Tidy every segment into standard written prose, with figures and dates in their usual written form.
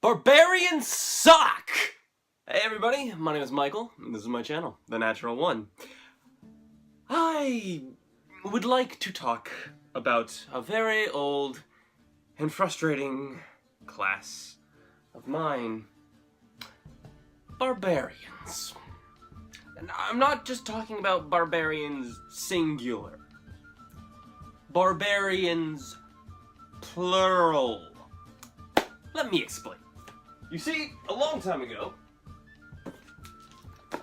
Barbarians suck! Hey everybody, my name is Michael, and this is my channel, The Natural One. I would like to talk about a very old and frustrating class of mine. Barbarians. And I'm not just talking about barbarians singular. Barbarians plural. Let me explain. You see, a long time ago,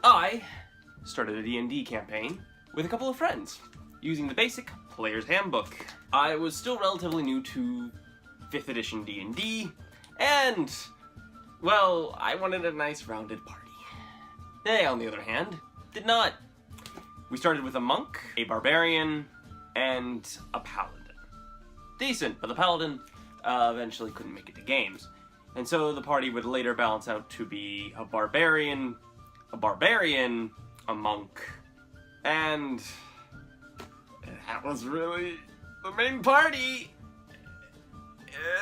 I started a D&D campaign with a couple of friends, using the basic Player's Handbook. I was still relatively new to 5th edition D&D, and, well, I wanted a nice rounded party. They, on the other hand, did not. We started with a monk, a barbarian, and a paladin. Decent, but the paladin eventually couldn't make it to games. And so the party would later balance out to be a barbarian, a monk, and that was really the main party.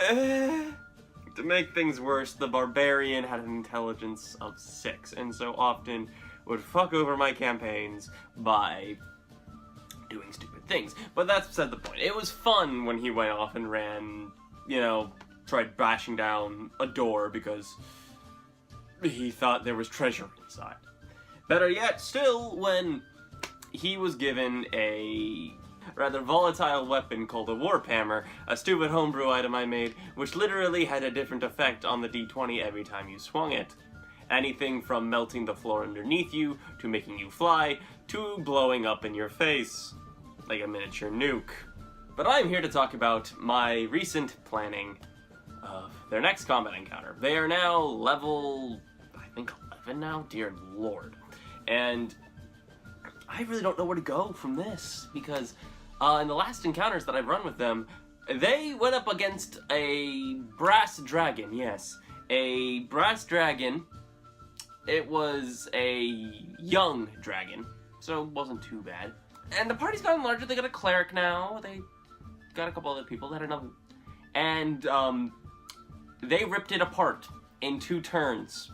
To make things worse, the barbarian had an intelligence of 6, and so often would fuck over my campaigns by doing stupid things. But that's beside the point. It was fun when he went off and ran, tried bashing down a door because he thought there was treasure inside. Better yet, still, when he was given a rather volatile weapon called a warp hammer, a stupid homebrew item I made, which literally had a different effect on the d20 every time you swung it. Anything from melting the floor underneath you, to making you fly, to blowing up in your face, like a miniature nuke. But I'm here to talk about my recent planning of their next combat encounter. They are now level, I think 11 now? Dear Lord. And I really don't know where to go from this, because in the last encounters that I've run with them, they went up against a brass dragon, yes. A brass dragon. It was a young dragon, so it wasn't too bad. And the party's gotten larger. They got a cleric now. They got a couple other people. They had another. And they ripped it apart in 2 turns.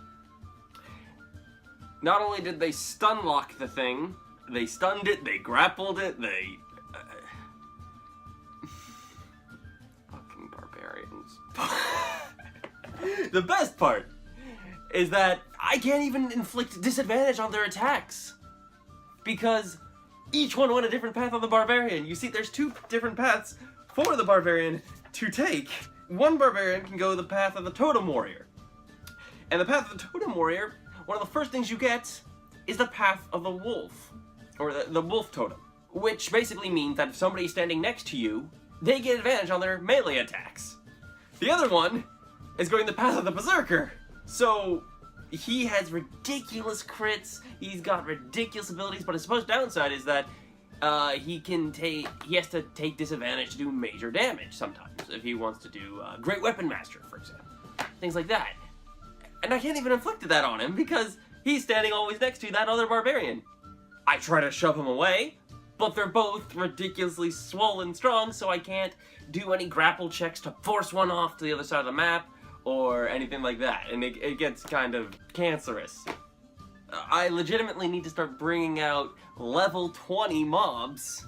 Not only did they stun lock the thing, they stunned it, they grappled it, they... fucking barbarians. The best part is that I can't even inflict disadvantage on their attacks, because each one went a different path on the barbarian. You see, there's 2 different paths for the barbarian to take. One barbarian can go the path of the totem warrior. And the path of the totem warrior, one of the first things you get is the path of the wolf, or the wolf totem, which basically means that if somebody's standing next to you, they get advantage on their melee attacks. The other one is going the path of the berserker. So he has ridiculous crits, he's got ridiculous abilities, but his supposed downside is that he has to take disadvantage to do major damage sometimes, if he wants to do Great Weapon Master, for example. Things like that. And I can't even inflict that on him because he's standing always next to that other barbarian. I try to shove him away, but they're both ridiculously swollen strong, so I can't do any grapple checks to force one off to the other side of the map, or anything like that, and it gets kind of cancerous. I legitimately need to start bringing out level 20 mobs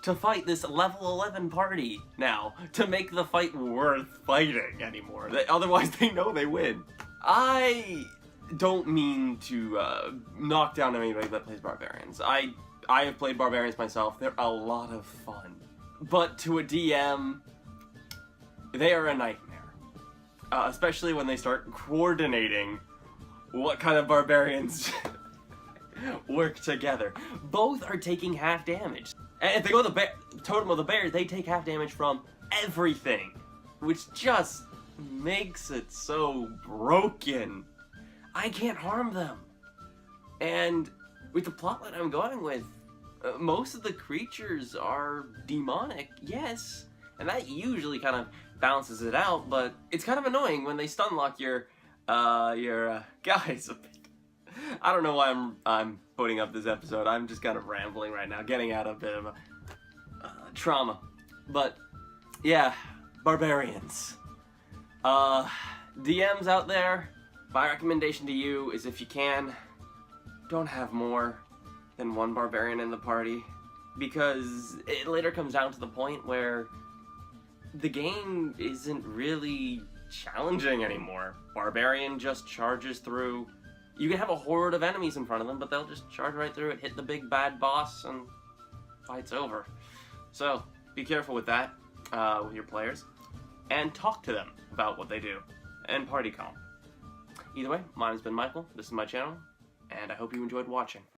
to fight this level 11 party now, to make the fight worth fighting anymore. Otherwise they know they win. I don't mean to knock down anybody that plays barbarians. I have played barbarians myself. They're a lot of fun. But to a DM, they are a nightmare. Especially when they start coordinating what kind of barbarians work together. Both are taking half damage. And if they go the totem of the bear, they take half damage from everything, which just makes it so broken. I can't harm them. And with the plotline I'm going with, most of the creatures are demonic, yes, and that usually kind of balances it out, but it's kind of annoying when they stun lock your guys a bit. I don't know why I'm putting up this episode. I'm just kind of rambling right now, getting out a bit of a trauma. But yeah, barbarians. DMs out there, my recommendation to you is, if you can, don't have more than one barbarian in the party, because it later comes down to the point where the game isn't really challenging anymore. Barbarian just charges through. You can have a horde of enemies in front of them, but they'll just charge right through it, hit the big bad boss, and fight's over. So be careful with that, with your players, and talk to them about what they do, and party comp. Either way, mine has been Michael, this is my channel, and I hope you enjoyed watching.